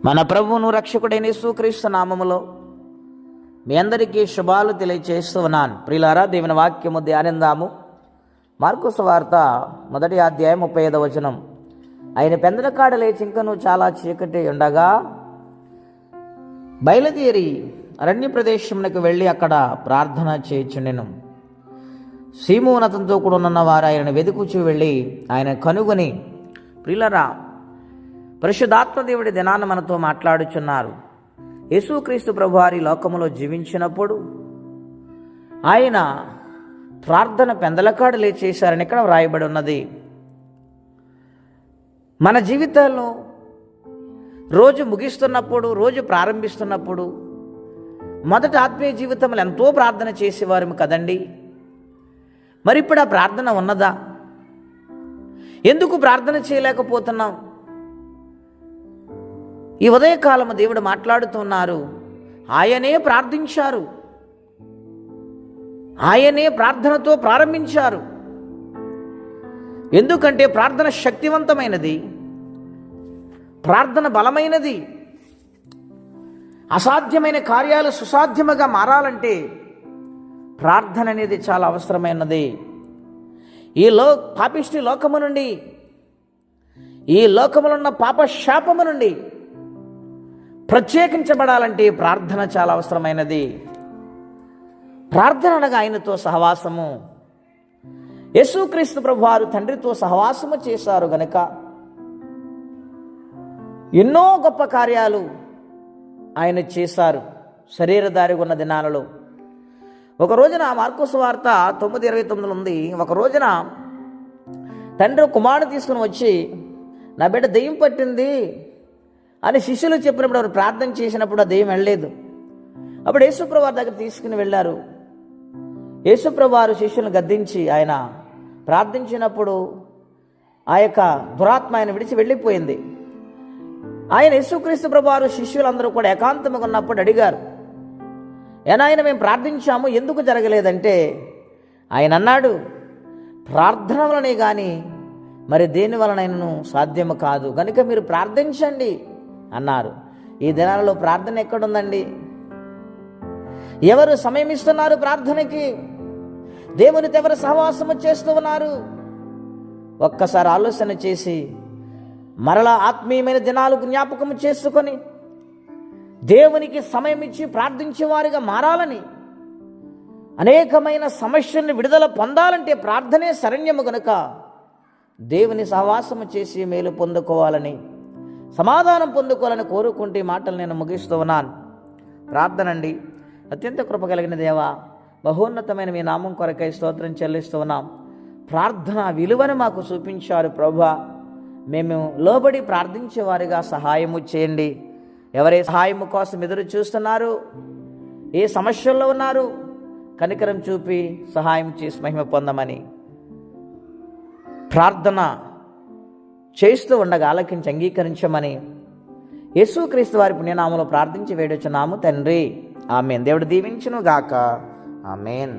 మన ప్రభువును రక్షకుడైన యేసుక్రీస్తు నామములో మీ అందరికీ శుభాలు తెలియజేస్తూ ఉన్నాను. ప్రియులారా, దేవుని వాక్యము ధ్యానిందాము. మార్కు సువార్త 1వ అధ్యాయం 35వ వచనం. ఆయన పెందలకాడ లేచి ఇంకను చాలా చీకటి ఉండగా బయలుదేరి అరణ్య ప్రదేశమునకు వెళ్ళి అక్కడ ప్రార్థన చేయుచుండెను. సీమోను అతనితో కూడా ఉన్న వారు ఆయనను వెదుకుచూ వెళ్ళి ఆయన కనుగొని, ప్రియులారా, పరిశుద్ధాత్మ దేవుడి దినాన్ని మనతో మాట్లాడుచున్నారు. యేసుక్రీస్తు ప్రభువారి లోకములో జీవించినప్పుడు ఆయన ప్రార్థన పెందలకాడ లేచేశారని ఇక్కడ వ్రాయబడి ఉన్నది. మన జీవితాల్లో రోజు ముగిస్తున్నప్పుడు, రోజు ప్రారంభిస్తున్నప్పుడు మొదట ఆత్మీయ జీవితంలో ఎంతో ప్రార్థన చేసేవారు కదండి. మరి ఇప్పుడు ఆ ప్రార్థన ఉన్నదా? ఎందుకు ప్రార్థన చేయలేకపోతున్నాం? ఈ ఉదయకాలము దేవుడు మాట్లాడుతున్నారు. ఆయనే ప్రార్థించారు, ఆయనే ప్రార్థనతో ప్రారంభించారు. ఎందుకంటే ప్రార్థన శక్తివంతమైనది, ప్రార్థన బలమైనది. అసాధ్యమైన కార్యాలు సుసాధ్యముగా మారాలంటే ప్రార్థన అనేది చాలా అవసరమైనది. పాపిష్టి లోకము నుండి, ఈ లోకములో ఉన్న పాప శాపము నుండి ప్రత్యేకించబడాలంటే ప్రార్థన చాలా అవసరమైనది. ప్రార్థన అనగా ఆయనతో సహవాసము. యేసుక్రీస్తు ప్రభువారు తండ్రితో సహవాసము చేశారు గనుక ఎన్నో గొప్ప కార్యాలు ఆయన చేశారు శరీరధారిగా ఉన్న దినాలలో. ఒక రోజున మార్కు సువార్త 9:29 ఉంది. ఒక రోజున తండ్రి కుమారుడు తీసుకుని వచ్చి, నా బిడ్డ దెయ్యం పట్టింది అని శిష్యులు చెప్పినప్పుడు వారు ప్రార్థన చేసినప్పుడు ఆ దెయ్యం వెళ్ళలేదు. అప్పుడు యేసుప్రభువారి దగ్గర తీసుకుని వెళ్ళారు. యేసుప్రభువారు శిష్యులను గద్దించి ఆయన ప్రార్థించినప్పుడు ఆ యొక్క దురాత్మ ఆయన విడిచి వెళ్ళిపోయింది. ఆయన యేసుక్రీస్తు ప్రభువారు శిష్యులందరూ కూడా ఏకాంతముగా ఉన్నప్పుడు అడిగారు, ఏనాయన మేము ప్రార్థించాము, ఎందుకు జరగలేదంటే ఆయన అన్నాడు, ప్రార్థన వలనే కానీ మరి దేని వలనైనను సాధ్యము కాదు, కనుక మీరు ప్రార్థించండి అన్నారు. ఈ దినాలలో ప్రార్థన ఎక్కడుందండి? ఎవరు సమయం ఇస్తున్నారు ప్రార్థనకి? దేవునితో ఎవరు సహవాసము చేస్తూ ఉన్నారు? ఒక్కసారి ఆలోచన చేసి మరలా ఆత్మీయమైన దినాలు జ్ఞాపకము చేసుకొని దేవునికి సమయం ఇచ్చి ప్రార్థించేవారిగా మారాలని, అనేకమైన సమస్యలను విడుదల పొందాలంటే ప్రార్థనే శరణ్యము గనుక దేవుని సహవాసము చేసి మేలు పొందుకోవాలని, సమాధానం పొందుకోవాలని కోరుకుంటే మాటలు నేను ముగిస్తూ ఉన్నాను. ప్రార్థన అండి. అత్యంత కృప కలిగిన దేవా, బహోన్నతమైన మీ నామం కొరకై స్తోత్రం చెల్లిస్తూ ఉన్నాం. ప్రార్థన విలువను మాకు చూపించారు ప్రభువా. మేము లోబడి ప్రార్థించేవారిగా సహాయము చేయండి. ఎవరే సహాయము కోసం ఎదురు చూస్తున్నారు, ఏ సమస్యల్లో ఉన్నారు, కనికరం చూపి సహాయం చేసి మహిమ పొందమని ప్రార్థన చేస్తూ ఉండగా ఆలకించి అంగీకరించమని యేసుక్రీస్తు వారి పుణ్యనామంలో ప్రార్థించి వేడుచున్నాము తండ్రి. ఆమేన్. దేవుడు దీవించును గాక. ఆమేన్.